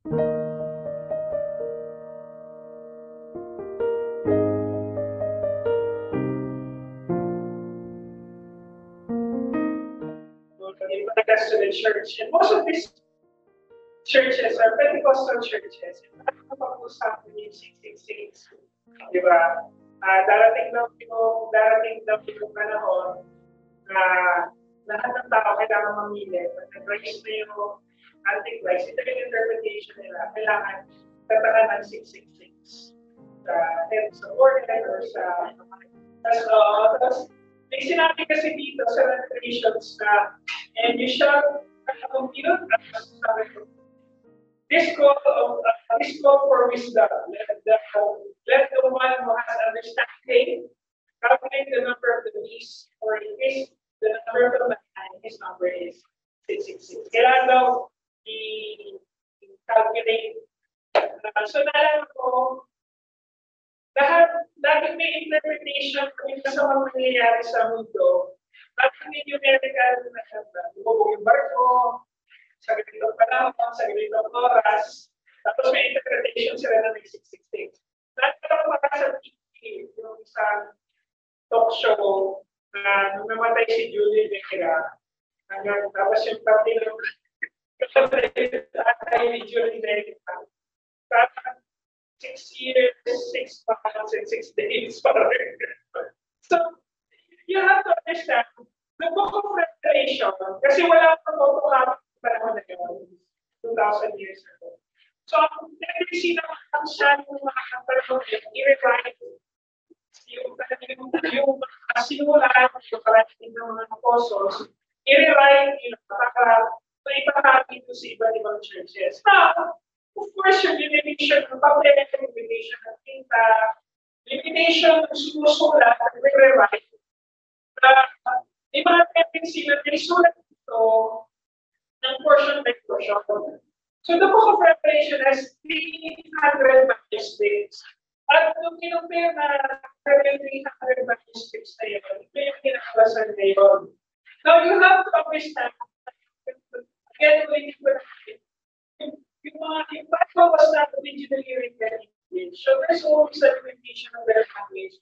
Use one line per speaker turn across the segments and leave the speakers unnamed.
To the church. And most of these churches are Pentecostal churches. Napag-usapan yung 666. Diba? Darating na yung panahon na lahat ng tao kailangan mamili. Pag nag-raise na yung Antichrist, ito yung interpretation nila. Kailangan tatakan ng 666. Sa order or sa... Tapos, may sinabi kasi dito sa Revelations na and you shall compute this call for wisdom. Let the one who has understanding calculate the number of the beast, for it is the number of the man, his number is 666. Kailangan daw i-calculate. So naalala ko, dahil may interpretation kung sa mga nangyayari sa mundo, bakit may numerical na siya ba? Lumubog yung barko, sa ganitong panahon, sa ganitong oras, tapos may interpretation sila na may 666. Nagkaroon pa sa TV, yung isang talk show na nung namatay si Julie Becerra, tapos yung pati ng tatay ni Julie Becerra, 6 years, 6 months, and 6 days. So, you have to understand, the book of Revelation, kasi wala pang autograph panahon na yun, 2,000 years ago. So, tendency naman ang siya yung mga panahon i-rewrite yung sinulat, yung parating ng mga apostles, i-rewrite yung ipakapit ito sa iba't ibang churches. Now, of course, yung limitation ng papel, limitation ng tinta, limitation ng sumusulat, at rewrite, may mga tendency na nisulat ito ng portion by portion. So the book of Revelation has 300 manuscripts. At kung kinumpir na 300 manuscripts na yun, ito yung kinakabasan na yun. Now you have to understand, again, yung Bible was not originally written in English. So there's always a limitation of their language.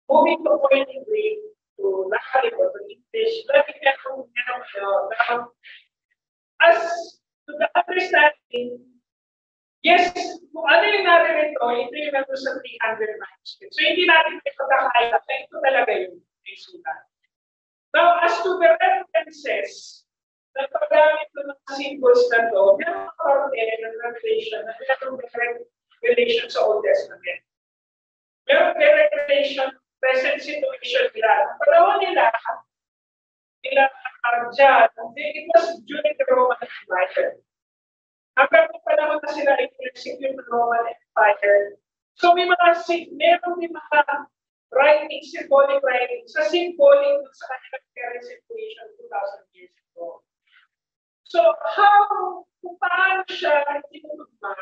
Moving to point in Greek, to Latin or to English, as to the understanding, yes, kung ano yung naririto, ito yung nandun sa 300 manuscripts. So hindi natin ito kakaya, ito talaga yung sulat. Now, as to the references, nagpagamit ko ng symbols na to, meron mga parte ng Revelation na meron different relation sa Old Testament. Meron revelation, present situation nila. Panahon nila John, it was during the Roman Empire. Hanggang yung panahon na sila i-execute ng Roman Empire. So may meron din mga writing, symbolic writing, sa symbolic sa kanilang current situation 2,000 years ago. So, kung paano siya tinutugma,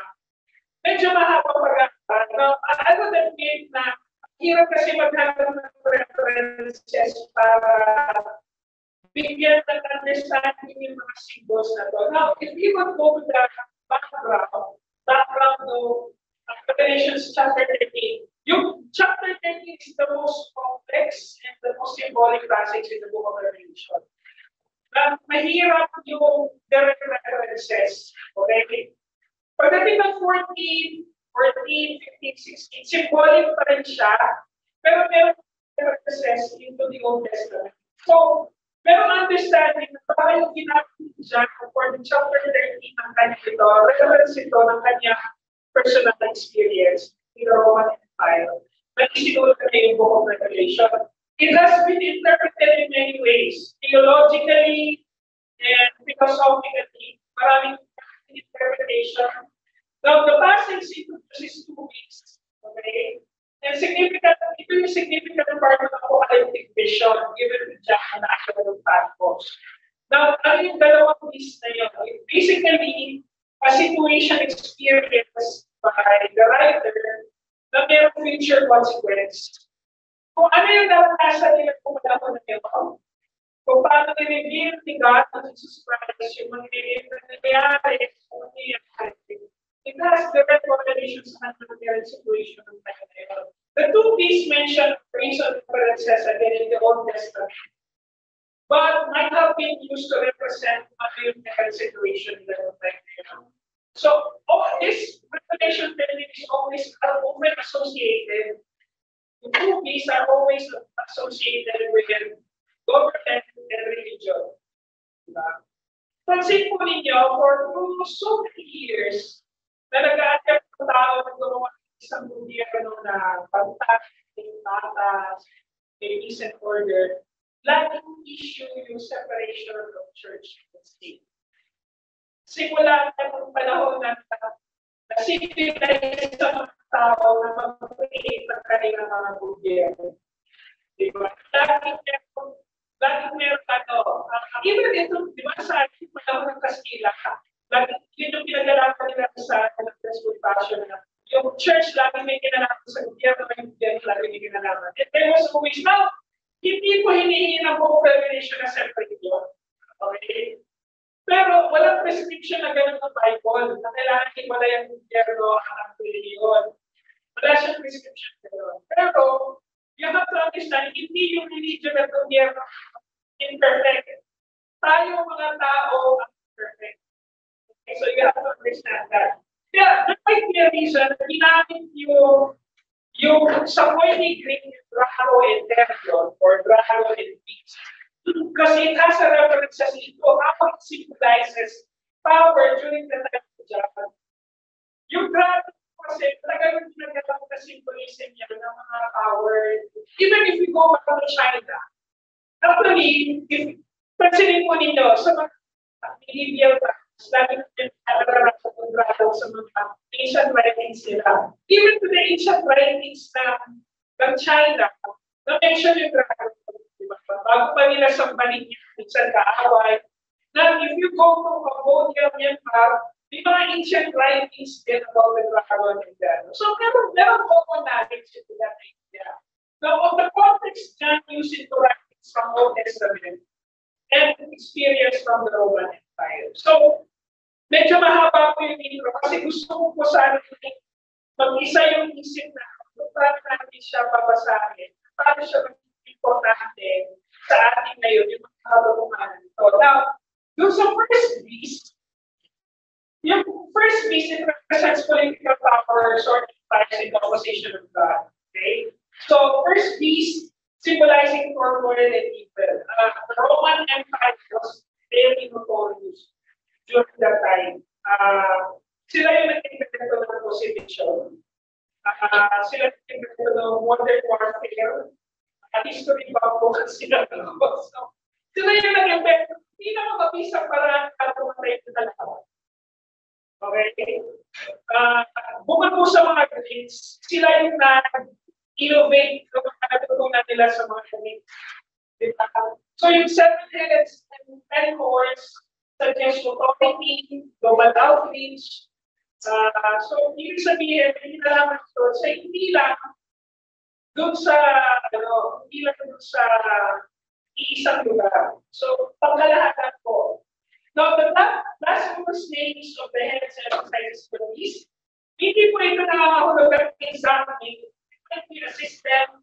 medyo mahaba pag-aaral. Now, ano than it na, hirap kasi maghanap ng references para bigyan ng understanding yung mga symbols na to. Now, if you would go to the background of Revelation chapter 13, yung chapter 13 is the most complex and the most symbolic passage in the book of Revelation. Mahirap yung direct references. Okay? Pagdating ng 14, 15, 16, symbolic pa rin siya, pero meron references into the Old Testament. So, merong understanding na baka yung ginagawa dyan for the chapter 13 ng kanya ito, reference ito ng kanya personal experience in the Roman Empire. Nagsinulat na yung book of Revelation. It has been interpreted in many ways, theologically and philosophically. Maraming interpretation. Now, the passage introduces 2 weeks. Okay? And significant, ito yung significant part of the apocalyptic vision given to John and actual Patmos. Now, ano yung dalawang weeks na yun? Basically, a situation experienced by the writer na mayroong future consequence. Kung ano yung naranasan nila kung wala na yun, kung paano nire-reveal ni God na Jesus Christ yung mga nangyayari, kung nangyayari, it has direct correlation sa current situation ng time na yun. The two beasts mentioned reason differences again in the Old Testament, but might have been used to represent the current situation in the time na yun. So, this revelation technique is always often associated. The two beasts are always associated with government and religion. Pansin po ninyo, for so many years, na nag-a-attempt ang tao na gumawa ng isang gobyerno na pagtas, patas, peace and order, laging issue yung separation of church and state. Simula na ng panahon na civilize sa mga tao na mag-create ng kanilang mga gobyerno. Diba? Laging meron even ito, di ba sa panahon ng Kastila, yun yung pinagalaman nila sa Gospel Passion na yung church lagi may kinalaman sa gobyerno, yung gobyerno lagi may kinalaman. And there was always, now, hindi po hinihingi ng buong revelation na separate yun. Okay? Pero walang prescription na gano'n ng Bible na kailangan hiwalay ang gobyerno ang religion. Wala siyang prescription gano'n. Pero, you have to understand, hindi yung religion at gobyerno imperfect. Tayo mga tao ang perfect. Okay, so you have to understand that. Yeah, there might be a reason na ginamit yung sa Koine Greek Draco and Terron or Draco and Beast. Kasi it has a reference ito how it symbolizes power during the time of Japan. Yung Draco kasi talagang ginagawa na symbolism niya ng mga power. Even if we go back to China, actually, if pansinin mo ninyo sa mga medieval times, lagi natin nalalaman sa mga ancient writings nila. Even to the ancient writings ng China, na-mention yung dragon. Diba? Bago pa nila sambahin niya, minsan kaaway. Now, if you go to Cambodia, Myanmar, may mga ancient writings din about the dragon and that. So, meron common knowledge into that idea. Now, of the context dyan used into writings from Old Testament and experience from the Roman Empire. So, medyo mahaba po yung intro kasi gusto ko po sana mag-isa yung isip na paano natin siya babasahin, paano siya importante sa atin ngayon yung mga kababumanan ito. Now, doon sa first beast, yung first beast it represents political power, sort of ties in the opposition of God. Okay? So, first beast symbolizing turmoil and evil. The Roman Empire was very notorious during that time. Sila yung nag-invento ng crucifixion. Sila nag-invento ng modern warfare. History pa po sila. So, sila yung nag-invento. Hindi na makabisang paraan para pumatay ng dalawa. Okay? Bukod po sa mga Greeks, sila yung innovate kung natutunan nila sa mga Greeks. Diba? So yung 7 heads and 10 horns suggest authority, global outreach. So ibig sabihin, hindi na lang ito sa hindi lang doon sa iisang lugar. So pagkalahatan po. Now the last first names of the heads emphasizes the beast. Hindi po ito nakakahulugan exactly in a system,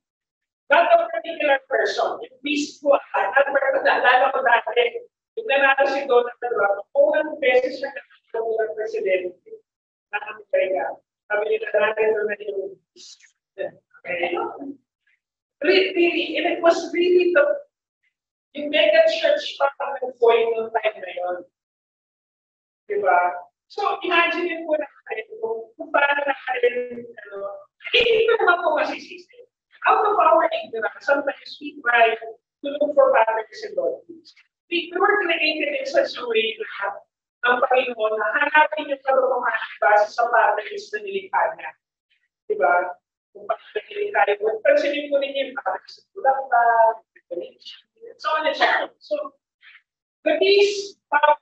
not a particular person. Yung beast po, naalala ko dati, yung nanalo si Donald Trump, unang beses siya nagkakulang presidente ng Amerika. Sabi nila natin na yung beast. Okay. Really, and it was really yung mega church pa kami po yung time na yun. Diba? So, imagine po na kayo, kung paano na kayo, hindi ko naman po masisisi. Out of our ignorance, sometimes we try to look for patterns and doctrines. We were created in such a way na ang Panginoon na hanapin yung katotohanan base sa patterns na nilikha niya. Diba? Kung paano na nilikha yun. Pansinin po ninyo yung patterns ng Bulanda, so on and so on. So, the beast power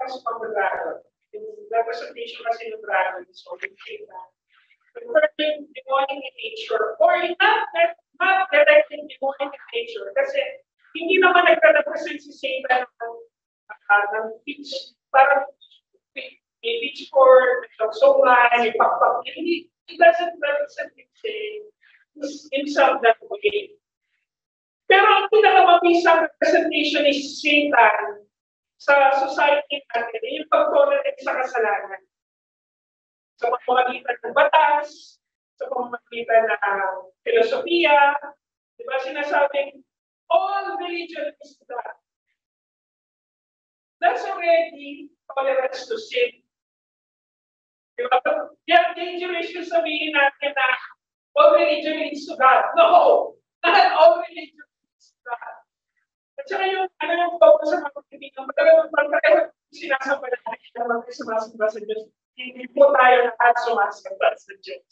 comes from the dragon. Yung representation kasi ng dragon is always shape na converting demonic in nature or not directly demonic in nature kasi hindi naman nagre-represent si Satan ng pitch parang may pitchfork, may saksokan, may pakpak. It doesn't represent himself that way. Pero ang pinakamabisang representation is Satan sa society natin, yung pag-tolerate sa kasalanan. Sa pamamagitan ng batas, sa pamamagitan ng filosofiya, di ba sinasabing, all religion is God. That's already tolerance to sin. Di ba? Kaya dangerous yung sabihin natin na all religion is to God. No! Not all religion is to God. At saka yung, yung focus sa mga kaibigan, matagal sinasamba natin na mag-sumasamba sa Diyos. Hindi po tayo lahat sumasamba sa Diyos.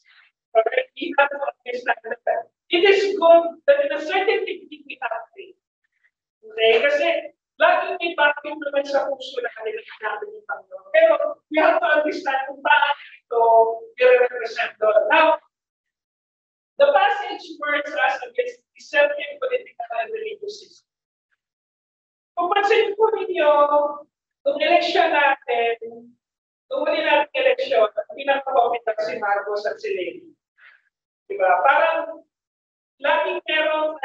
Okay? We have to understand that it is good that in a certain degree we have faith. Okay? Kasi laging may bakit naman sa puso natin na natin yung Panginoon. Pero we have to understand kung paano ito i-represent doon. Now, the passage warns us against deceptive political and religious system. Kung pansin po ninyo, nung eleksyon natin, nung huli natin eleksyon, pinaka-comment lang si Marcos at si Lenny. Diba? Parang laging merong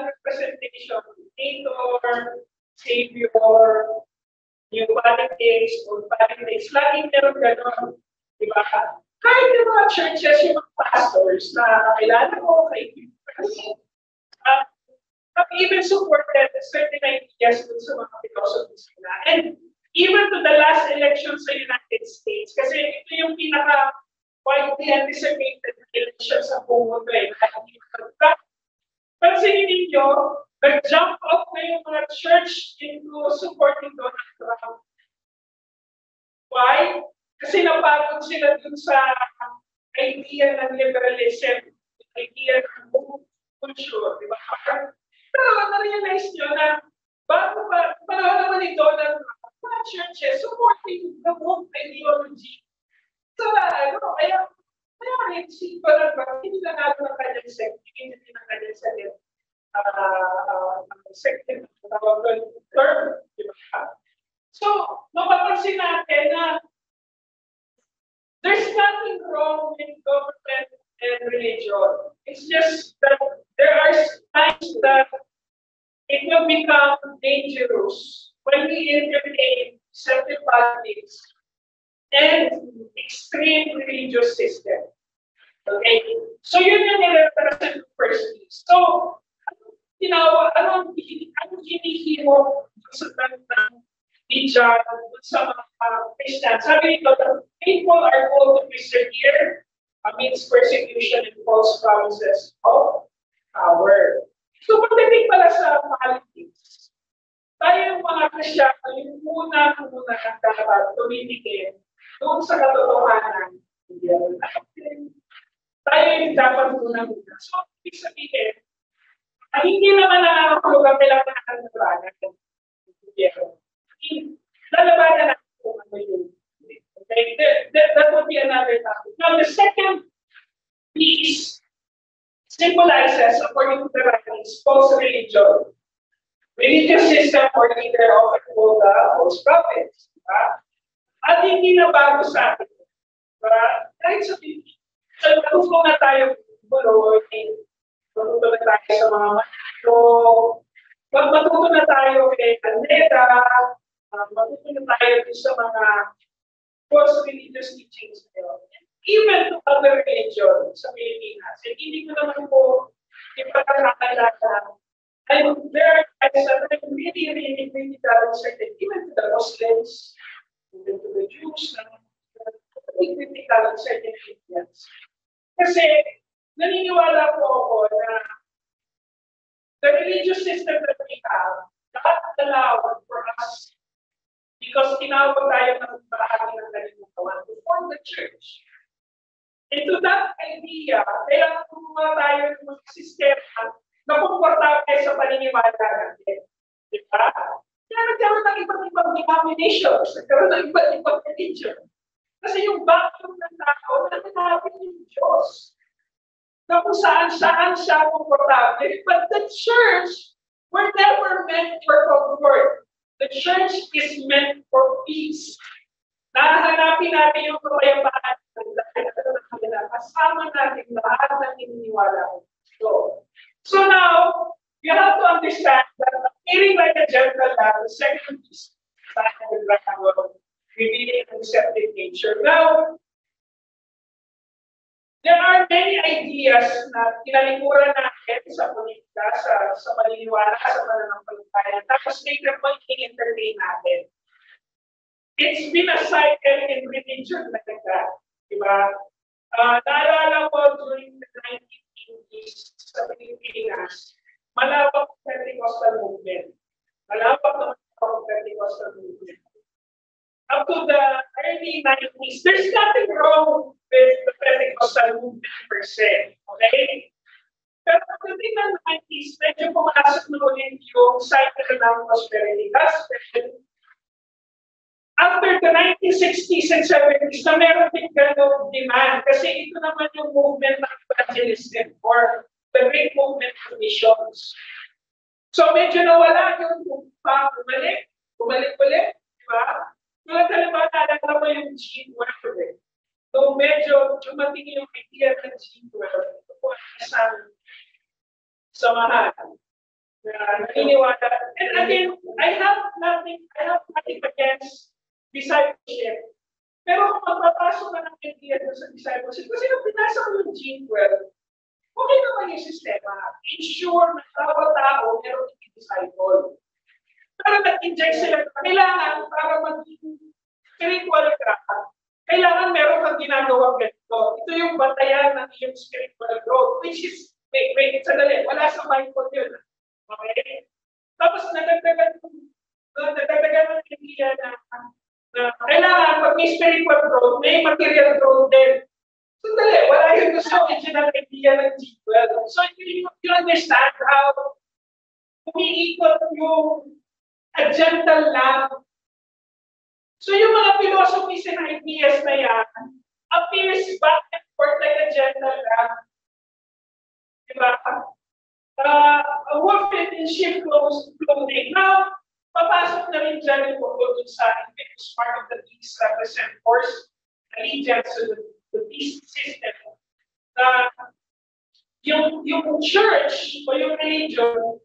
representation, dictator, savior, new politics, old politics, laging merong gano'n. Diba? Kahit yung mga churches, yung mga pastors na kakilala ko, have even supported certain ideas sa mga philosophies nila. And even to the last election sa United States, kasi ito yung pinaka-widely anticipated election sa buong mundo eh. Pansinin ninyo, nag-jump off na yung mga church into supporting Donald Trump. Why? Kasi napagod sila dun sa idea ng liberalism, idea ng culture, di ba? Pero na-realize nyo na bago pa, panahon naman ni Donald Trump, mga churches supporting the woke ideology. So, kaya rin si Donald Trump, hindi na natin ang kanyang sect, hindi na kanyang term, di ba? So, mapapansin natin na there's nothing wrong with government and religion. It's just that there are times that it will become dangerous when we entertain separate politics and extreme religious system. Okay? So yun yung nire-represent firstly. So, anong hinihimo sa tanong ni John sa mga Christians? Sabi nito, the people are called to persevere amidst persecution and false promises of power. So, pagdating pala sa politics, tayo mga Kristyano, yung muna ang dapat tumitigil doon sa katotohanan. Tayo yung dapat muna. So, ibig sabihin, hindi naman nakakapulog ang kailangan ng labanan. Lalabanan natin kung ano yun. Okay? That would be another topic. Now, the second piece symbolizes, according to the writings, false religion. Religious system or leader often called the false prophets. At hindi na bago sa atin. Kahit sa matuto na tayo buloy, matuto na tayo sa mga manalo, matuto na tayo kay Candela, matuto na tayo sa mga false religious teachings. Even to other religion sa Pilipinas. And hindi ko naman po ipagkakakalala. There are times that I'm really certain, even to the Muslims, even to the Jews, really critical on certain religions. Kasi naniniwala po ako na the religious system that we have not allowed for us because tinawag tayo ng bahagi ng kalimutan to form the church. And to that idea, kailangan gumawa tayo ng mga sistema na komportable sa paniniwala natin. Diba? Kaya nagkaroon ng ibang denominations, nagkaroon ng ibang religion. Kasi yung background ng tao, natinapin yung Diyos. Na kung saan siya komportable. But the church were never meant for comfort. The church is meant for peace. hanapin natin yung kapayapaan kasama natin lahat ng ininiwala. So now, you have to understand that appearing like a gentle lamb, the second is revealing an deceptive nature. Now, there are many ideas na kinalikuran natin sa politika, sa paniniwala, sa pananampalataya, tapos later po i-entertain natin. It's been a cycle in religion like that, di ba? Naalala ko during the 1980s sa Pilipinas, malawak ang Pentecostal movement. Malawak ang Pentecostal movement. Up to the early 90s, there's nothing wrong with the Pentecostal movement per se. Okay? Pero pagdating ng 90s, medyo pumasok na ulit yung cycle ng prosperity gospel. After the 1960s and 70s, na meron din gano'ng demand kasi ito naman yung movement ng evangelism or the great movement of missions. So medyo nawala yung bumalik ulit, di ba? Tulad halimbawa, nalala mo yung G12. So medyo dumating yung idea ng G12. Ito po ang isang samahan. Naniniwala. And again, I have nothing against discipleship. Pero kung magpapasok ka ng idea sa discipleship, kasi nung pinasa ko yung G12, okay naman yung sistema. Ensure na bawat tao meron yung disciple. Pero nag-inject sila, kailangan para maging spiritual ka, kailangan meron kang ginagawang ganito. Ito yung batayan ng iyong spiritual growth, which is, wait, sadali, wala sa Bible yun. Okay? Tapos nadagdagan ng idea na kailangan pag may spiritual growth, may material growth din. So dali, wala yung gusto original idea ng G12. So you understand how umiikot yung a gentle lamb. So yung mga philosophies and ideas na yan appears back and forth like a gentle lamb. Diba? A wolf in sheep clothing. Now, papasok na rin dyan yung pagod sa famous part of the beast represent force, allegiance to the beast system. Yung church o yung religion,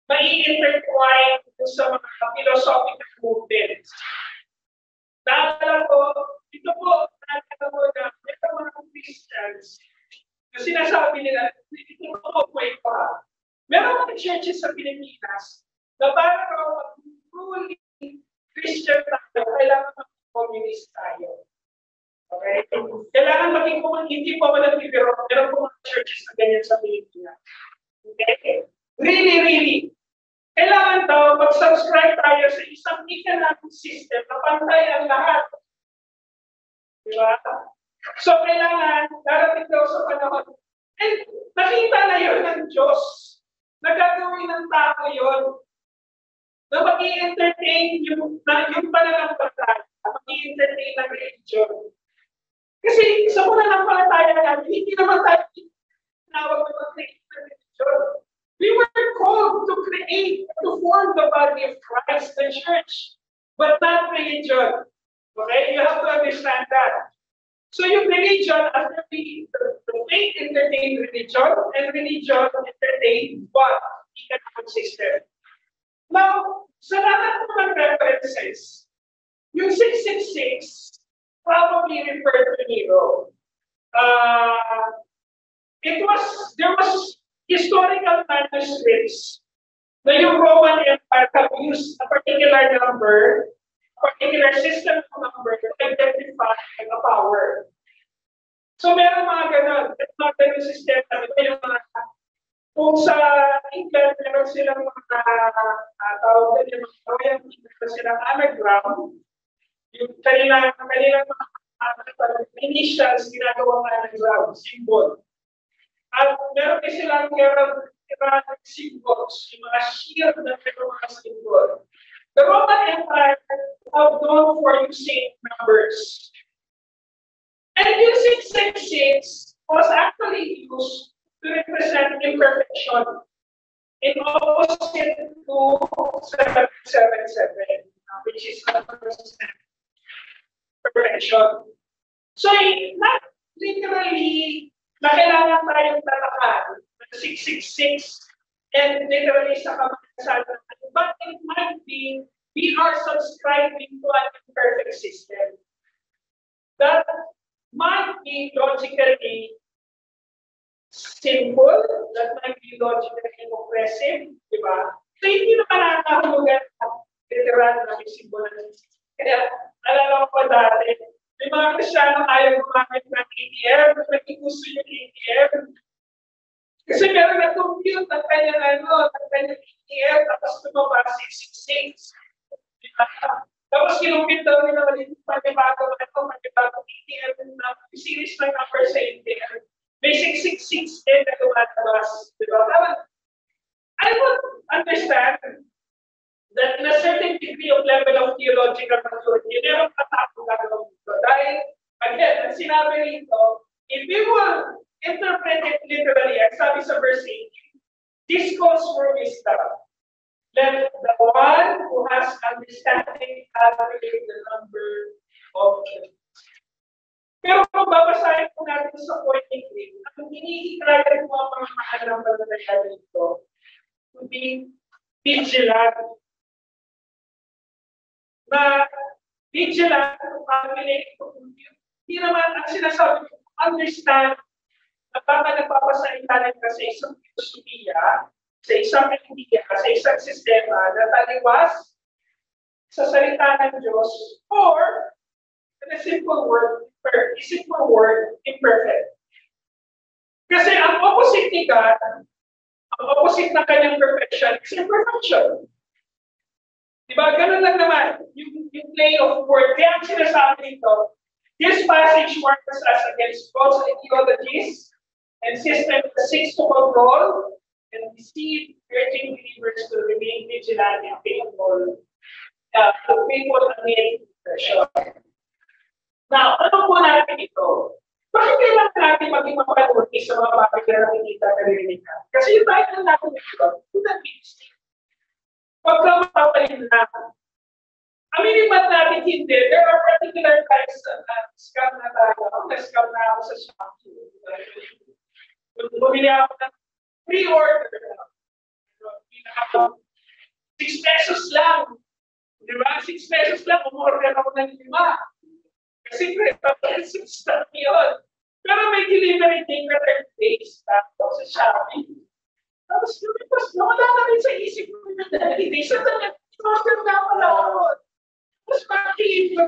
mai-intertwine sa mga philosophical movements. Naalala ko, ito po, naalala ko na ito mga Christians, na sinasabi nila, ito po pa. Meron mga churches sa Pilipinas na para mag-fully Christian tayo, kailangan mag-communist tayo. Okay? Kailangan maging hindi pa walang bibiro, meron po mga churches na ganyan sa Pilipinas. Okay? Really. Kailangan daw mag-subscribe tayo sa isang economic system na pantay ang lahat. Diba? So, kailangan, darating daw sa panahon. And nakita na yun ng Diyos. Nagagawin ng tao yun. Na mag-i-entertain yung pananampalataya. Mag-i-entertain ng religion. Kasi sa pananampalataya natin, hindi naman tayo tinawag na mag-create ng religion. We were called to create, to form the body of Christ, the church, but not religion. Okay? You have to understand that. So yung religion, after the faith entertained religion, and religion entertained what? Economic system. Now, sa lahat ng references, yung 666 probably referred to Nero. There was historical manuscripts na yung Roman Empire have used a particular number, a particular system of number to identify a power. So meron mga ganun. Meron mga ganun sistema. Yung mga, kung sa England, meron silang mga tawag na yung mga royal, meron silang anagram. Yung kanilang mga initials, ginagawang anagram, symbol. At meron din silang heraldic symbols, yung mga shield na meron mga symbol. The Roman Empire was known for using numbers. And yung 666 was actually used to represent imperfection in opposite to 777, which is 100%. perfection. So, not literally na kailangan tayong tatakan ng 666 and literally sa kamakasan, but it might be we are subscribing to an imperfect system. That might be logically simple, that might be logically oppressive, di ba? So, hindi naman nakakahulugan ang literal na may simbolan. Kaya, alala ko pa dati, may mga Kristyano ayaw gumamit ng ATM, naging gusto yung ATM. Kasi meron na-compute ng kanyang ATM, tapos tumaba 666. Diba? Tapos kinumpit daw nila ulit panibagong ATM na series ng number sa ATM. May 666 din na lumalabas. Diba? I would understand that in a certain degree of level of theological maturity, meron patapong gagawin dito. Dahil, again, ang sinabi rito, if we will interpret it literally, as sabi sa verse 18, this calls for wisdom. Let the one who has understanding calculate the number of them. Pero kung babasahin po natin sa point 8, ang hinihikayan mo ang mga mahal ng pagdadala dito, to be vigilant. Na vigilant, to calculate, to compute. Hindi naman ang sinasabi ko, understand na baka nagpapasahin natin ka sa isang filosofiya, sa isang idea, sa isang sistema na taliwas sa salita ng Diyos, or, in a simple word, imperfect. Kasi ang opposite ni God, ang opposite ng kanyang perfection is imperfection. Diba? Ganun lang naman, yung play of word. Kaya ang sinasabi nito, this passage warns us against false ideologies and systems that seeks to control and deceive, urging believers to remain vigilant and faithful amid pressure. Now, ano po natin ito? Bakit kailangan natin maging mapanuti sa mga bagay na nakikita na narinig? Kasi yung title natin ito, that means, pagka mapapalin na, aminin ba natin hindi, there are particular types of scam na tayo. Na-scam na ako sa Shopee. Bumili ako ng pre-order. 6 pesos lang. Di ba? 6 pesos lang, umorder ako ng 5. Kasi 3 pesos lang yun. Pero may delivery day na 30 days tapos sa Shopee. Tapos nawala na rin sa isip ko na 30 days. Sa talagang, order na ako na ako. Tapos pag-iinit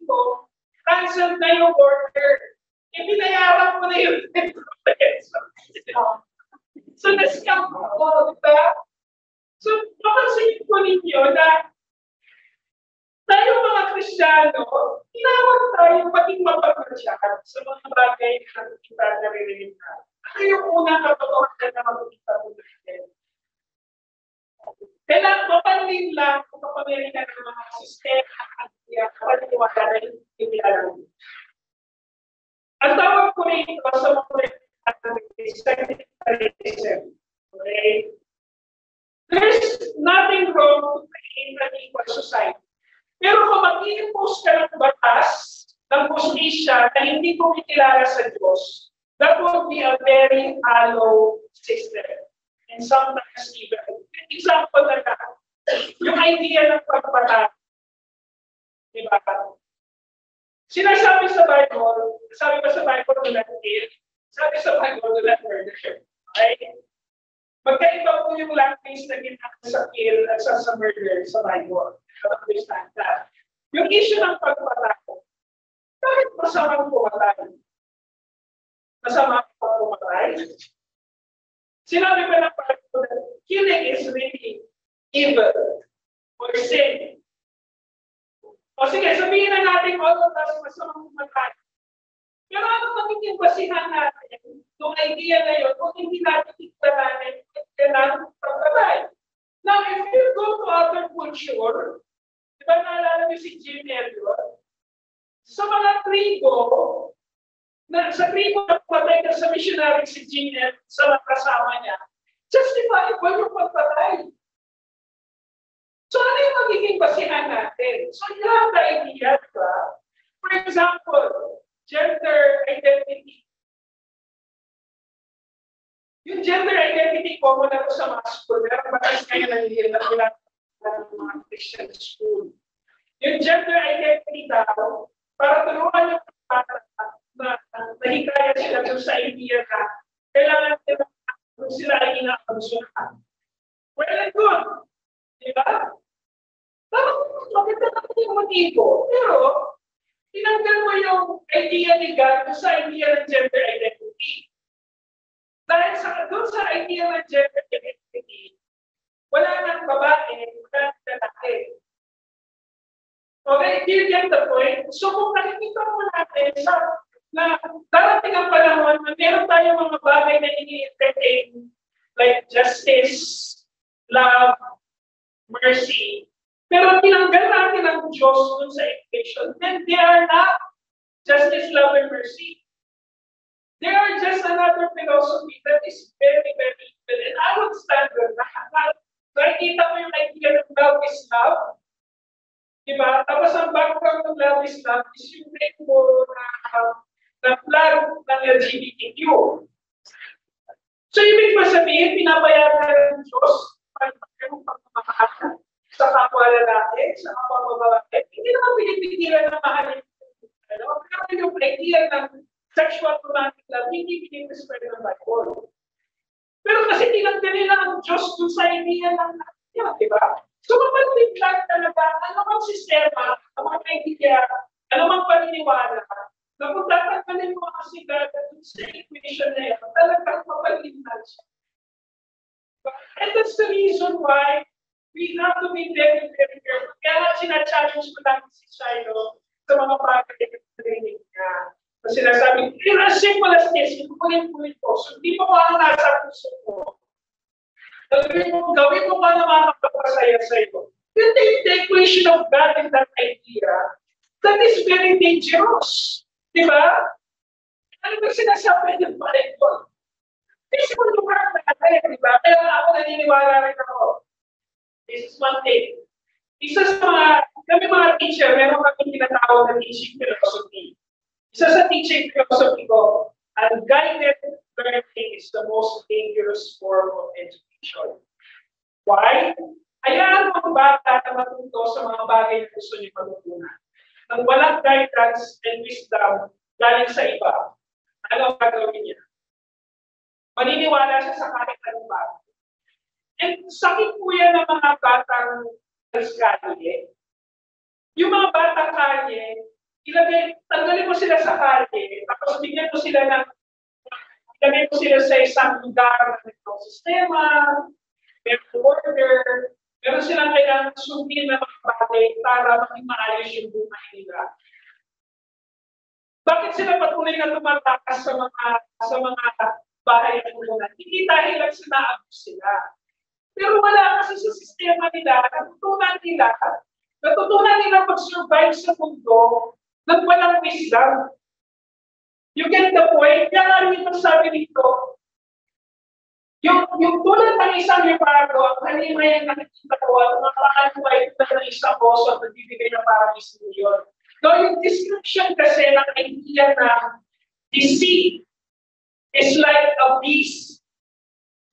ko, cancel na yung order. Ibinayaran ko na yung 10 pesos. So, na-scam ko, di ba? So, mapansin ko ninyo na tayo mga Kristiyano, tinawag tayo maging mapagmasyad sa mga bagay na kita naririnig na. Ano yung unang katotohanan na makikita mo natin? Kailangan mapansin lang kung kapamilihan ng mga sistema at kapaniwala na hindi alam. Ang tawag ko rin ito sa mga secularism. Okay? There's nothing wrong to create an equal society. Pero kung mag-i-impose ka ng batas, ng justisya na hindi kumikilala sa Diyos, that will be a very hollow system. And sometimes even. Example na lang, yung idea ng pagpatay. Diba? Sinasabi sa Bible, sabi ba sa Bible, do not kill? Sabi sa Bible, do not murder. Okay? Magkaiba po yung language na ginagawa sa kill at sa murder sa Bible. Understand that. Yung issue ng pagpatay, bakit masamang pumatay? Masamang pumatay? Sinabi ba ng Bible that killing is really evil or sin? O sige, sabihin na natin all of us masamang pumatay. Pero ano magiging basihan natin yung idea na yun kung hindi natin ikalanin kailangan pagpatay? Now, if you go to other culture, di ba naalala niyo si Jim Elliot? Sa mga tribo, sa tribo na patay ka sa missionary si Jim Elliot sa mga kasama niya, justifiable yung pagpatay. So, ano yung magiging basihan natin? So, you have the idea, diba? common ako sa mga school. Meron batas ngayon na hindi na ng mga Christian school. Yung gender identity daw, para tulungan yung bata na nahikaya sila doon sa idea na kailangan nila kung sila ay inaabsuhan. Well and good. Diba? Parang maganda naman yung motibo. Pero, tinanggal mo yung idea ni God sa idea ng gender identity. Dahil doon sa idea ng gender identity, wala nang babae, wala nang lalaki. Okay, do you get the point? So kung nakikita mo natin na darating ang panahon na meron tayong mga bagay na ini-entertain like justice, love, mercy, pero tinanggal natin ang Diyos dun sa equation, then they are not justice, love, and mercy. They are just another philosophy that is very, very evil. And I would stand on that. Nakikita mo yung idea ng love is love. Diba? Tapos ang background ng love is love is yung rainbow na flag ng LGBTQ. So, ibig ba sabihin, pinapayagan ng Diyos yung pagmamahal sa kapwa lalaki, sa kapwa babae? Hindi naman pinipigilan na mahalin. Pero yung idea ng sexual romantic love, hindi piniprescribe ng Bible. Pero kasi tinanggal nila ang Diyos dun sa idea ng niya, di ba? So, kapag lang talaga, ano mang sistema, ano mang idea, ano mang paniniwala, na kung tatanggalin mo kasi God dun sa equation na yan, talagang mapalintan siya. And that's the reason why we have to be very, very careful. Kaya nga sinachallenge ko lang si Shiloh sa mga bagay na training niya. Kasi sinasabi, as simple as this, ipupulit-pulit ko. So, hindi mo ano nasa puso mo. Gawin mo pa na makakapasaya sa iyo. You take the equation of God in that idea, that is very dangerous. Di ba? Ano ba sinasabi ng Bible? This is one of our natin, di ba? Kaya ako naniniwala rin ako. This is one thing. Isa sa kami mga teacher, meron kami tinatawag na teaching philosophy. Isa sa teaching philosophy ko, unguided learning is the most dangerous form of education. Why? Hayaan mo ang bata na matuto sa mga bagay na gusto niyo matutunan. Nang walang guidance and wisdom galing sa iba, ano ang gagawin niya? Maniniwala siya sa kahit anong bagay. And sakit po yan ng mga batang kalye. Yung mga batang kalye, tanggalin mo sila sa kalye, tapos bigyan mo sila ilagay mo sila sa isang lugar na may sistema, may order, meron silang kailangan sundin na mga bagay para maging maayos yung buhay nila. Bakit sila patuloy na tumatakas sa mga bahay na tulungan? Hindi dahil lang sinaabos sila. Pero wala kasi sa sistema nila, natutunan nila mag-survive sa mundo ng walang wisdom. You get the point? Kaya nga rin itong sabi dito, yung tulad ng isang libardo, ang halimay ang nakikita ko, at mga pakalway ng isang boso at nagbibigay ng parang isang. So yung description kasi ng idea na deceit is like a beast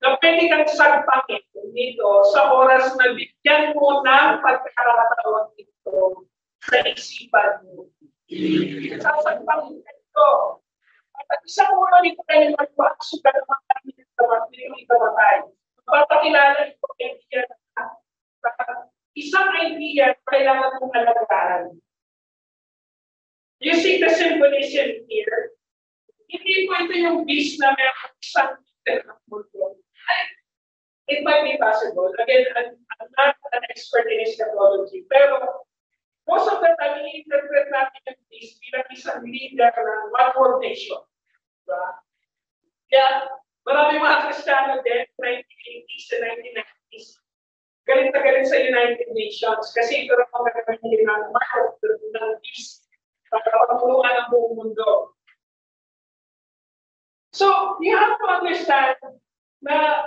na pwede kang sagpangin dito sa oras na bigyan mo ng pagkakataon dito sa isipan mo. Sasagpangin ka ito. At isang ulo nito kayo magpaksuga ng mga ikamatay. Papakilala ito idea na isang idea kailangan mong alagaan. You see the symbolism here? Hindi po ito yung beast na meron isang mundo. It might be possible. Again, I'm not an expert in eschatology, pero most of the time, i-interpret natin yung beast bilang isang leader ng one world nation. Diba? Kaya, marami mga Kristiyano din, 1980s and 1990s, galit na galit sa United Nations kasi ito rin ang gagawin ng mark ng peace para pagtulungan ang buong mundo. So, you have to understand na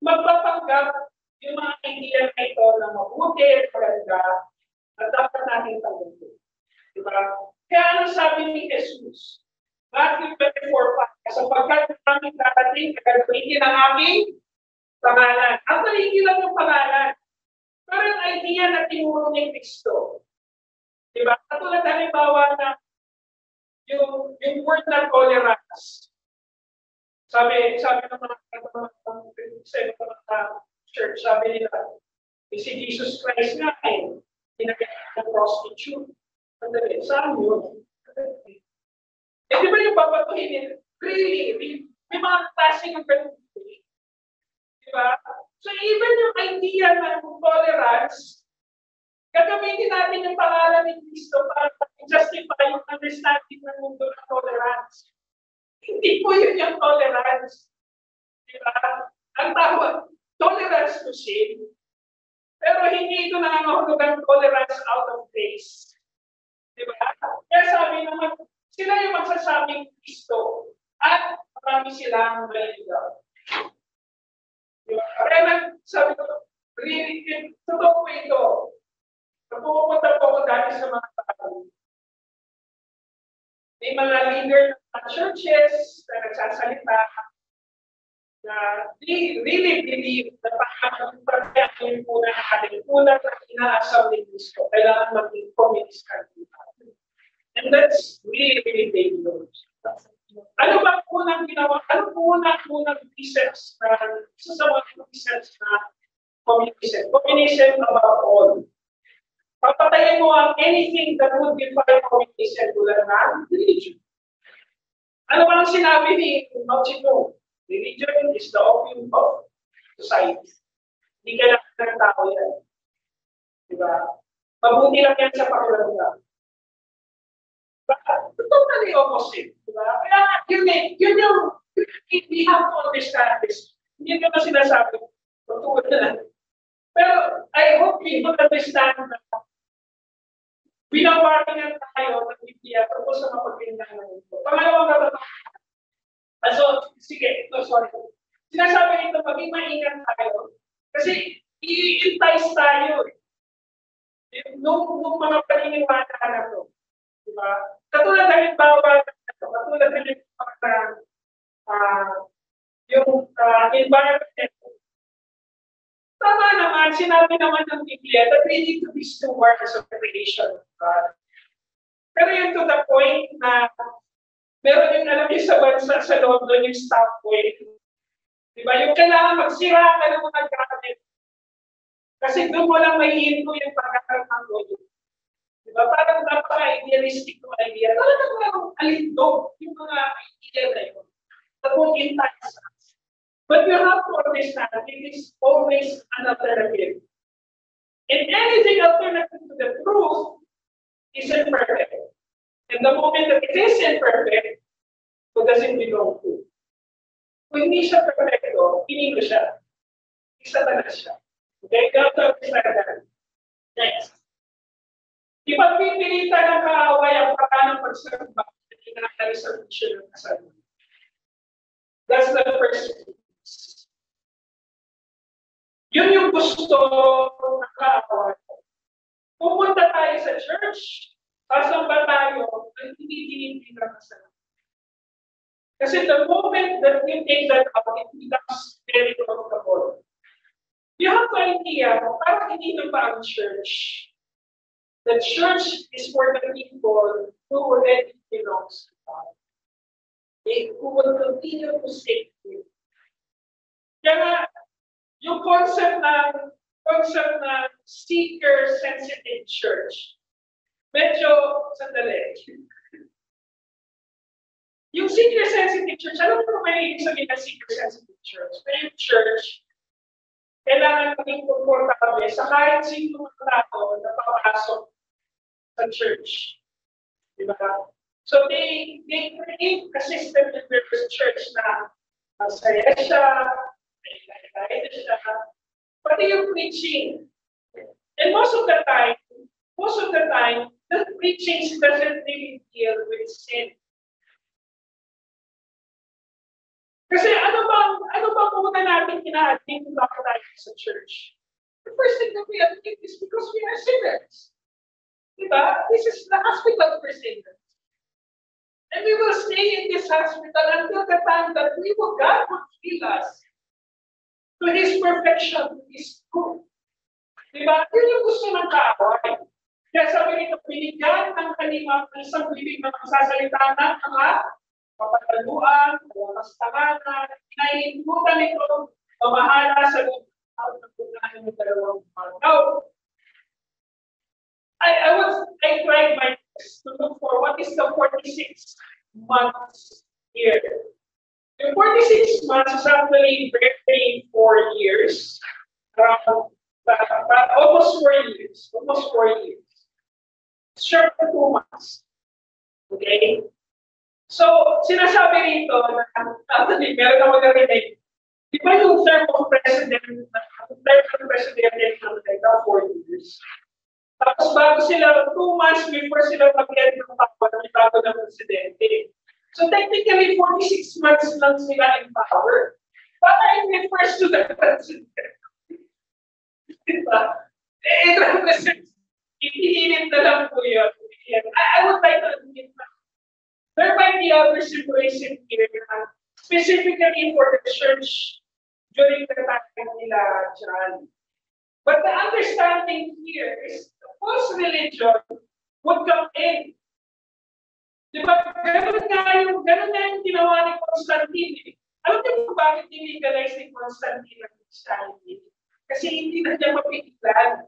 magpapanggap yung mga idea na ito na mabuti, maganda, at dapat natin tanggapin. Diba? Kaya ano sabi ni Jesus? Matthew 24:5, sapagkat namin darating, gagawin ang aming Pangalan. Actually, hindi lang yung pangalan. Pero yung idea na tinuro ni Kristo. Diba? Katulad halimbawa na yung word na tolerance. Sabi ng mga church, sabi nila, si Jesus Christ nga pinagkakita ng prostitute. Saan yun? Di ba yung babatuhin nila? Really? May mga klaseng ng ganun. Diba? So even yung idea ng tolerance, gagamitin natin yung pangalan ni Kristo para justify yung understanding ng mundo ng tolerance. Hindi po yun yung tolerance. Diba? Ang tawag, tolerance to sin. Pero hindi ito nangangahulugan tolerance out of grace. Diba? Kaya sabi naman, sila yung magsasabing Kristo at marami silang maliligaw. Diba? Kaya sabi ko, really, totoo po ito. Pupunta po ako dati sa mga tao. May mga leader ng churches na nagsasalita na they really believe na pagkakaroon po na ating unang na inaasam ni Kristo, kailangan maging communist country. And that's really, really dangerous. Ano ba unang ginawa? Ano po unang research na isa sa mga research na communism? Communism above all. Papatayin mo ang anything that would define communism tulad ng religion. Ano ba ang sinabi ni Mao Zedong? Religion is the opium of society. Hindi kailangan ng tao yan. Diba? Mabuti lang yan sa pakiramdam. Totally opposite. Diba? Kaya yun yung, we have to understand this. Hindi ko na sinasabi. Totoo na. Pero I hope we will understand na binawaringan tayo ng Biblia tungkol sa mapagpindahan ng mundo. Pangalawang katotohanan. So, sige, sorry. Sinasabi nito, maging maingat tayo. Kasi, i-entice tayo. Nung mga paniniwala na ito. Diba? Katulad ng bawal, katulad ng yung environment. Tama naman, sinabi naman ng Biblia that we need to be stewards of the creation of God. Pero yun to the point na meron yung alam niyo sa bansa sa London yung stopway. Diba? Yung kailangan magsira ka ng mga gamit. Kasi doon mo lang mahihinto yung pagkakaroon ng loyo. Diba? Parang napaka-idealistic ng idea. Talagang merong alindog yung mga idea na yun. That won't entice us. But you have to understand it is always an alternative. And anything alternative to the truth is imperfect. And the moment that it is imperfect, who doesn't belong to? Kung hindi siya perfecto, hindi mo siya. Isa talaga siya. Okay? Don't understand that. Next. Ipagpipilitan ng kaaway ang pakanang pagsamba at inakali sa mission ng kasama. That's the first thing. Yun yung gusto ng kaaway. Pupunta tayo sa church, sasamba tayo, at hindi dinipin ng kasama. Kasi the moment that you take that out, it becomes very comfortable. You have to idea, parang hindi na ba ang church? The church is for the people who already belongs to God. Who will continue to seek Him. Kaya yung concept na seeker-sensitive church, medyo sandali. Yung seeker-sensitive church, alam mo may ibig sabihin na seeker-sensitive church? May yung church, kailangan maging komportable sa kahit sino ng tao na papasok sa church. Diba? So they create a system in their church na masaya siya, may kahit siya, pati yung preaching. And most of the time, the preaching doesn't really deal with sin. Kasi ano bang muna natin ina-admit kung bakit tayo sa church? The first thing that we admit is because we are sinners. Diba? This is the hospital for sinners. And we will stay in this hospital until the time that God would heal us. To His perfection, to His truth. Diba? Yun yung gusto ng kaaway. Kaya sabi nito, binigyan ng kalimang isang bibig na magsasalita ng mga kapataluan, kawastahanan, inahindutan nito, pamahala sa loob ng punahan ng dalawang now, I tried my best to look for what is the 46 months here. The 46 months is actually very 4 years, around almost 4 years, almost 4 years. Short for 2 months. Okay? So, sinasabi rito na actually, meron ako narinig. Di ba yung term of president, ng president ng 4 years? Tapos bago sila, 2 months before sila mag-get ng power, may bago ng presidente. So technically, 46 months lang sila in power. But it refers to the president. Diba? It represents, ipihilin na lang po yun. I would like to admit that there might be other symbolism here, specifically for the church during the time nila John. But the understanding here is the false religion would come in. Diba? Ganun nga yung ginawa ni Constantine. Alam niyo kung bakit nilegalize ni Constantine ang Christianity? Kasi hindi na niya mapigilan.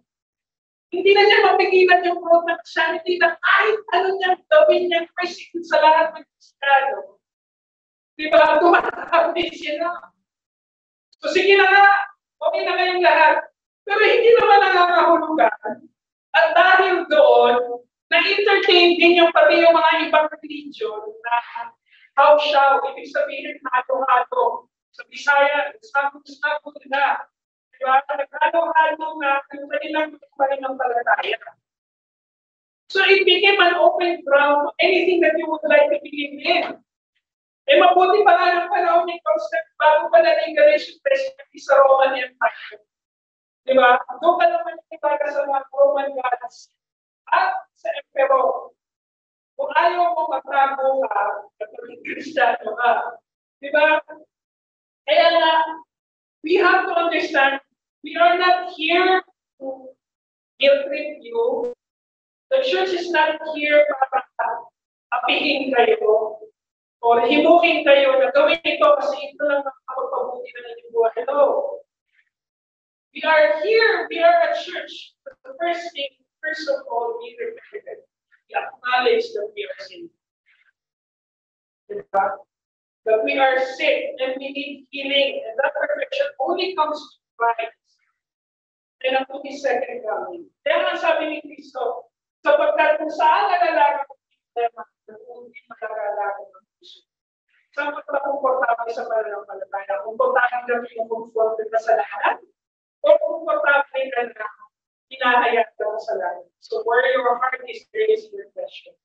Hindi na niya mapigilan yung growth ng Christianity na kahit ano niya gawin niya persecute sa lahat ng Kristiyano. Diba? Tumatapos sila. So sige na nga, okay na kayong lahat. Pero hindi naman nangangahulugan. At dahil doon, na-entertain din yung pati yung mga ibang religion na how-shaw, ibig sabihin halo-halo. Sa Bisaya, snago-snago na. Diba? Nag-halo-halo na yung kanilang pananampalataya. So it became an open ground to anything that you would like to believe in. Eh mabuti pa nga ng panahon ni Constantine bago pa na-legalize yung presidency sa Roman Empire. Diba? Doon ka naman ibaga sa mga Roman gods at sa emperor. Kung ayaw mo magtago ka, kapag Kristiyano ka. Diba? Kaya nga, we have to understand, we are not here to guilt-trip you. The church is not here para apihin kayo o himukin kayo na gawin ito kasi ito lang makapagpabuti na ng buhay. No. We are here, we are a church. But the first thing, first of all, we repented. We acknowledge that we are sinning. That we are sick and we need healing. And that perfection only comes to Christ. And ang His second coming. Kaya nga sabi ni Cristo, sapagkat kung saan nalalaga ng problema, hindi malalalaga ng puso. Saan ka komportable sa pananampalataya? Komportable ka yung comfort ka sa lahat? O komportable ka na hinahayag ka sa lahat? So where your heart is, there is your treasure.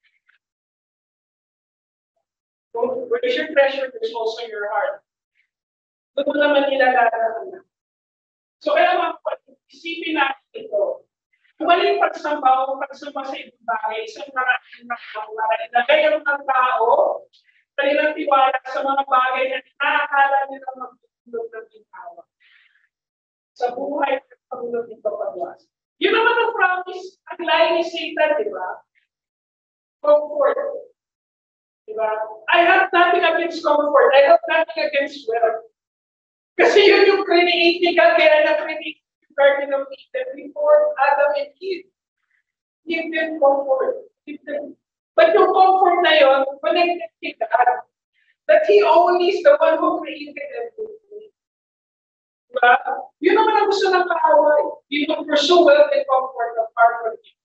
Where is your treasure, there's also your heart. Doon naman nilalalaga na. So kaya mga isipin natin ito. Maling pagsamba o pagsamba sa ibang bagay, isang maraming nagayang ng tao, kanilang tiwala sa mga bagay na nakakala nilang magtutulog ng ginhawa. Sa buhay at pagulog ng kapagwas. Yun naman ang promise, ang lain ni Satan, di ba? Comfort. Di ba? I have nothing against comfort. I have nothing against wealth. Kasi yun yung creating ka, kaya na-create yung Garden of Eden before Adam and Eve. Give them comfort. But yung comfort na yun, connected to God. That He only is the one who created everything. Diba? Yun naman ang gusto ng kaaway. You don't pursue wealth and comfort apart from Him.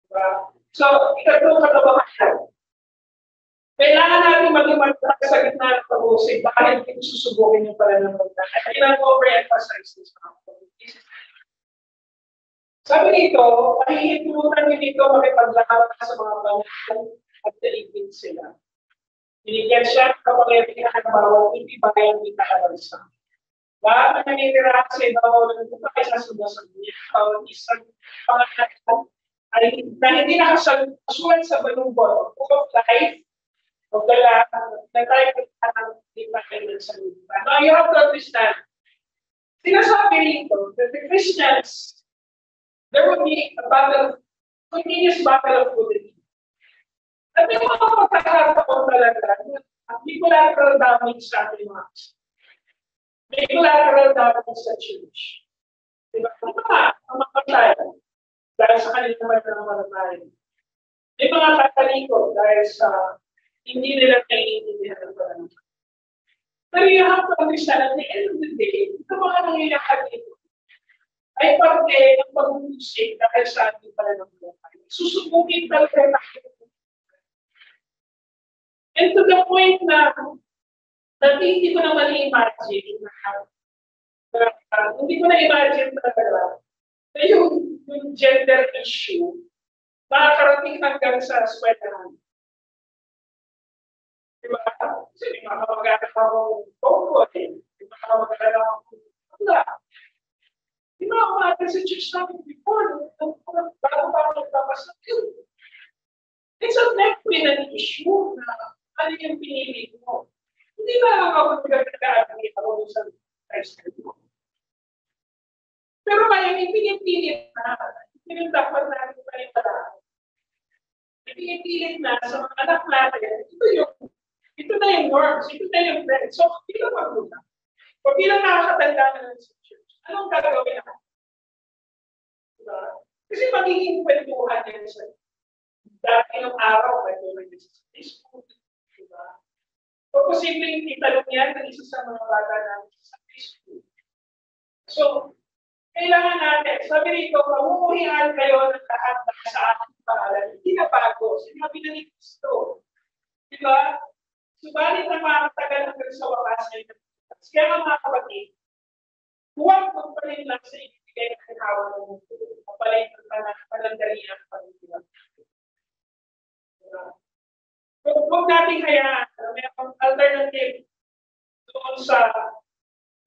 Diba? So, ikatlong katabakan. Kailangan natin maging magdala sa gitna ng pag-usig. Bakit hindi susubukin yung pananampalataya? I cannot overemphasize this. Sabi nito, mahihintulutan niyo dito makipaglaban sa mga banal at daigin sila. Binigyan siya ng kapangyarihan ng bawat itibayan ng kahalansan. Lahat na nanitirahan sa ibabaw ng lupa ay sasunod sa dunya. Bawat isang pangalaman ay na hindi nakasulat sa balumbon. Book of life, of the land, na tayo kailangan di pa kailan sa lupa. Now, you have to understand, Sinasabi rito that the Christians, there will be a battle, continuous battle of good and evil. At may mga pagkakataon talaga, may collateral damage sa ating mga Christian. May collateral damage sa church. Diba? Ang mga tayo, dahil sa kanilang mananampalataya. May mga katalikod dahil sa hindi nila naiintindihan ang pananampalataya. Pero you have to understand at the end of the day, ito mga nangyayakad dito ay parte ng pag-uusig dahil sa ating pananampalataya. Susubukin talaga tayo. And to the point na hindi ko na mali-imagine hindi ko na-imagine talaga na yung gender issue makakarating hanggang sa eskwelahan. Diba? Kasi may mga mag-anak akong tungkol eh. May mga mag-anak akong wala. Di ba ako natin sa church namin before, bago pa ako nagpapasok yun. It's a neck-win an issue na ano yung pinili mo. Hindi na lang ako nagkakaagay ako sa lifestyle mo. Pero ngayon, ipinipilit na, yung dapat natin panipalaan. Ipinipilit na sa mga anak natin, ito na yung norms, ito na yung trend. So, bilang magulang, o bilang nakakatanda na sa church, anong gagawin natin? Diba? Kasi magiging kwentuhan yan sa dati ng araw, kwentuhan yan sa Facebook. Diba? O posibleng itanong yan ng isa sa mga bata natin sa Facebook. So, kailangan natin, sabi rito, mamumuhian kayo ng lahat sa aking pangalan. Hindi na bago. Sinabi na ni Cristo. Diba? Subalit na makatagal hanggang sa wakas ay nagpitas. Kaya nga mga kapatid, huwag magpalit lang sa ibigay ng kinawa ng mundo. Mapalit ng panandalian ng pagkikilang. Huwag natin hayaan na may alternative doon sa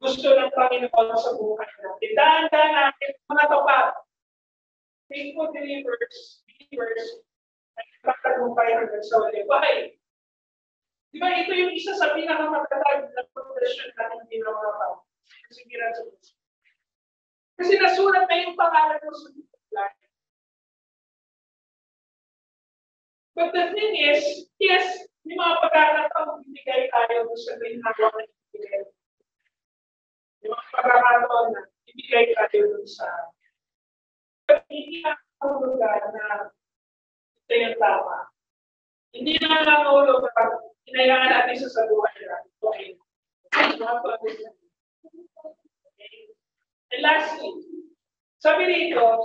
gusto ng Panginoon sa buhay natin. Daan-daan natin mga tapat. Faithful believers, ay pagtagumpay hanggang sa wali. Why? Di ba ito yung isa sa pinakamatatag na profession natin din ng mga tao. Kasigiran sa Diyos. Kasi nasulat na yung pangalan mo sa Biblia. But the thing is, yes, may mga pagkakataon bibigay tayo sa ginagawa na ibigay. Yung mga pagkakataon na ibigay tayo dun sa hindi na ang lugar na ito yung tama. Hindi na lang ang lugar hinayaan natin sa buhay natin. Okay. And lastly, sabi rito,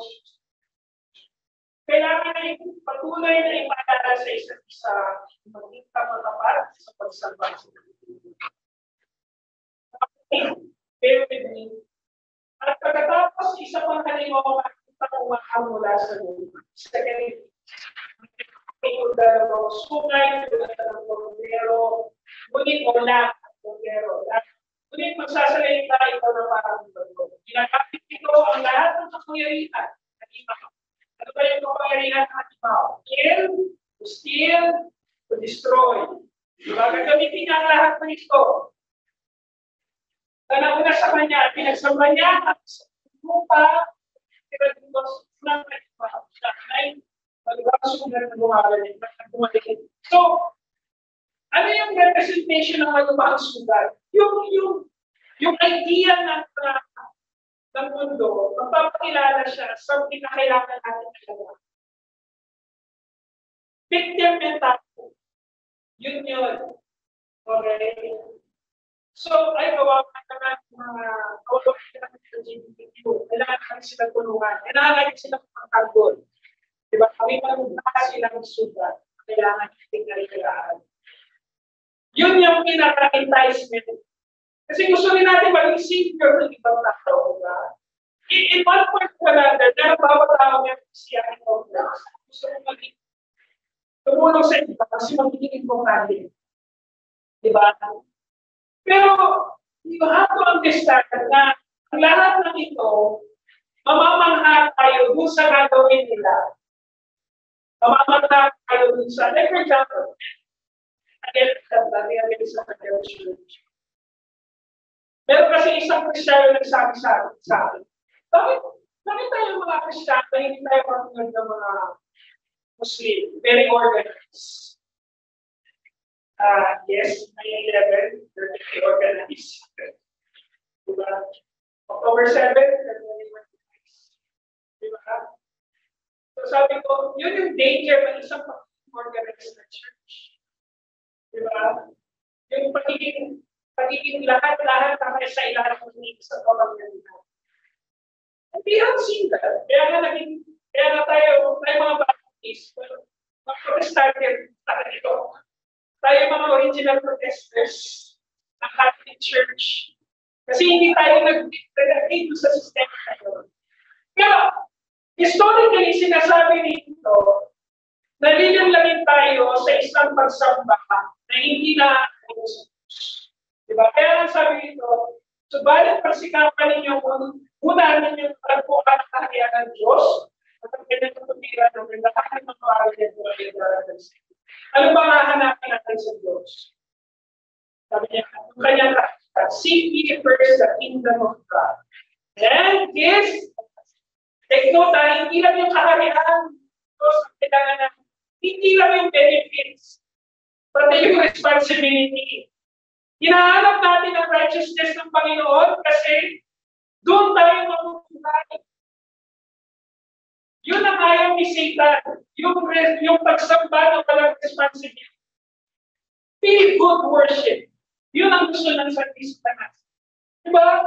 kailangan na patuloy na ipaalala sa isa't isa maging tamatapat sa pagsamba sa Pilipinas. Bear with me. At pagkatapos, isa pang halimbawa makikita kung makamula sa lupa. Second, yung dalawang sungay, dalawang kordero, ngunit wala ang kordero. Ngunit magsasalita ito na parang bago. Ginagapit ito ang lahat ng kapangyarihan ng imaw. Ano ba yung kapangyarihan ng imaw? To steal, to destroy. Diba? Gagamitin niya ang lahat ng ito. Una sa kanya, pinagsama niya ang lupa, ng imaw. So, ano yung representation ng malubhang sugat? Yung idea ng mundo, magpapakilala siya sa pinakailangan natin talaga. Victim mentality. Yun. Okay? So, ay gawa ka naman mga kawalan natin sa GDP. Kailangan natin sila tulungan. Kailangan natin sila pagkagol. Diba? Kami magbukas silang sugat. Kailangan natin nalilaan. Yun yung pinaka-enticement. Kasi gusto rin natin maging savior ng ibang tao. Diba? In one point or another, meron bawat tao may siyahin of drugs. Gusto mo maging tumulong sa iba kasi magiging importante. Diba? Pero, you have to understand na ang lahat ng ito, mamamangha tayo dun sa gagawin nila. Mamamangha tayo dun sa, like for example, again sa church. Meron kasi isang Kristiyano nagsabi sa akin, bakit tayo mga Kristiyano hindi tayo matulad ng mga Muslim, very organized? Yes, 9/11, very organized. Diba? October 7, very organized. Diba? So sabi ko, yun yung danger ng isang organized na church. Diba? Yung pagiging lahat-lahat na sa ilahan ng sa pamamagitan. And we have seen that. Kaya nga tayo mga Baptist, mga Protestant tayo. Tayo mga original protesters ng Catholic Church. Kasi hindi tayo nag-agree sa sistema na yun. Pero, historically, sinasabi nito, nalilanlangin tayo sa isang pagsamba na hindi na diba? Kaya ang sabi nito, subalit pagsikapan ninyo muna ninyo tagpuan ang kaharian ng Diyos at ang kanyang tutira ng lahat ng mga ito ay darating sa inyo. Ano ba hahanapin natin sa Diyos? Sabi niya, ang kanyang kaharian, seek ye first the kingdom of God. And this, take note, hindi lang yung kaharian Diyos ang kailangan natin. Hindi lang yung benefits, pati yung responsibility. Hinahanap natin ang righteousness ng Panginoon kasi doon tayo mapupuntahan. Yun ang ayaw ni Satan. Yung pagsamba ng walang responsibility. Feel good worship. Yun ang gusto ng Satan. Diba?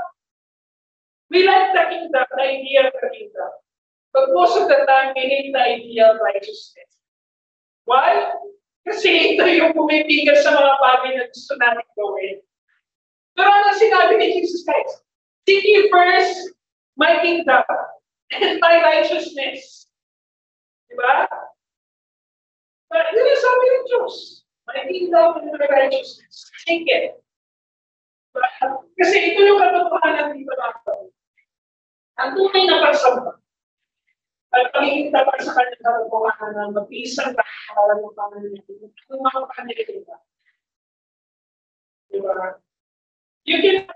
We like the kingdom, the idea of the kingdom. But most of the time, we hate the idea of righteousness. Why? Kasi ito yung pumipigil sa mga bagay na gusto natin gawin. Pero ano sinabi ni Jesus Christ? Seek ye first my kingdom and my righteousness. Diba? But yun yung sabi ng Diyos. My kingdom and my righteousness. Seek it. Diba? Kasi ito yung katotohanan dito natin. Ang tunay na pagsamba. At pagiging dapat sa kanyang katotohanan na mag-iisang kakawalan ng Panginoon. Kung makapanilig ka. Diba? You can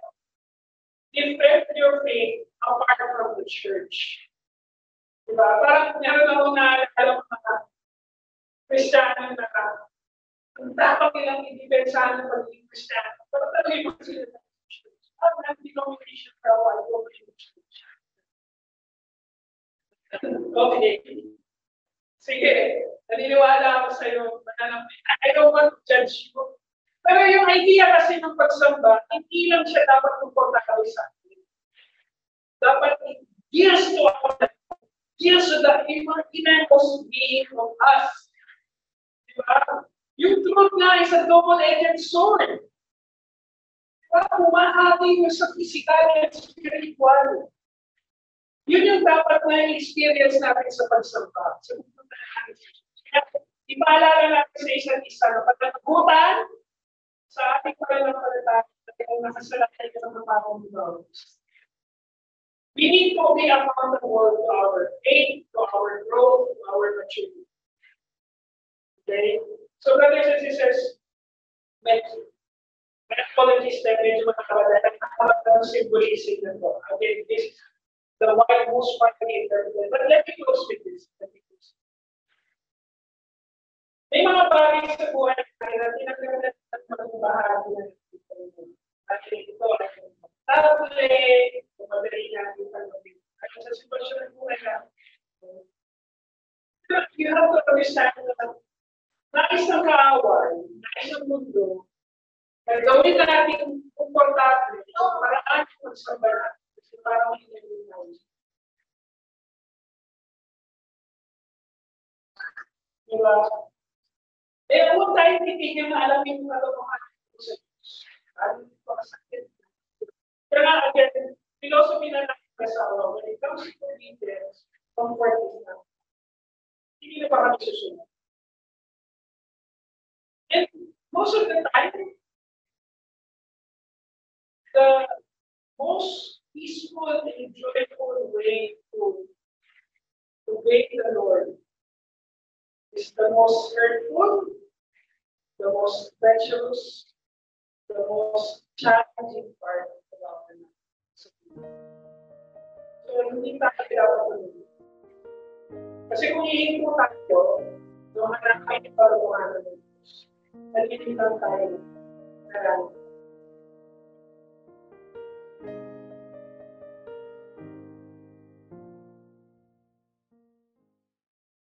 defend your faith apart from the church. Diba? Parang meron ako na alam mga Kristiyano na ang dapat nilang i-defensahan ng pagiging Kristiyano. Pero talagang yung sila ng church. Ang denomination daw ay yung church. Okay. Sige. Naniniwala ako sa iyo. I don't want to judge you. Pero yung idea kasi ng pagsamba, hindi lang siya dapat komportable sa atin. Dapat deals to the innermost being of us. Diba? Yung truth nga is a double-edged sword. Diba? Humahati yung sa physical and spiritual. Yun yung dapat na experience natin sa pagsamba. Ipaalala natin sa isa't isa na pagkatugutan sa ating pananampalataya at nakasalatay ka ng mga panginoon. We need to be accountable to our faith, to our growth, to our maturity. Okay? So, brothers and sisters, my apologies na medyo makakabala ng symbolism na ito. Okay, this is the wide most widely interpreted. But let me close with this. May mga bagay sa buhay na tinagdagan ng bahagi na ito. At ito ay table, madali natin pag-ibig. At sa sitwasyon ng buhay natin, you have to understand na nais ng kaaway, nais ng mundo, na gawin natin komportable, paraan yung magsamba natin. Kasi parang hindi natin. Diba? Eh, huwag tayo titigil na alam yung katotohanan ko sa Diyos. Ano yung pakasakit? Pero nga, again, philosophy na nakasawa, when it comes to obedience, comfort is not. Hindi na pa kami susunod. And most of the time, the most peaceful and joyful way to obey the Lord is the most hurtful, the most treacherous, the most challenging part about So, hindi tayo dapat. Kasi kung hihinto tayo, no, hanapin yung kalukuhan ng Diyos. Nalilig lang tayo.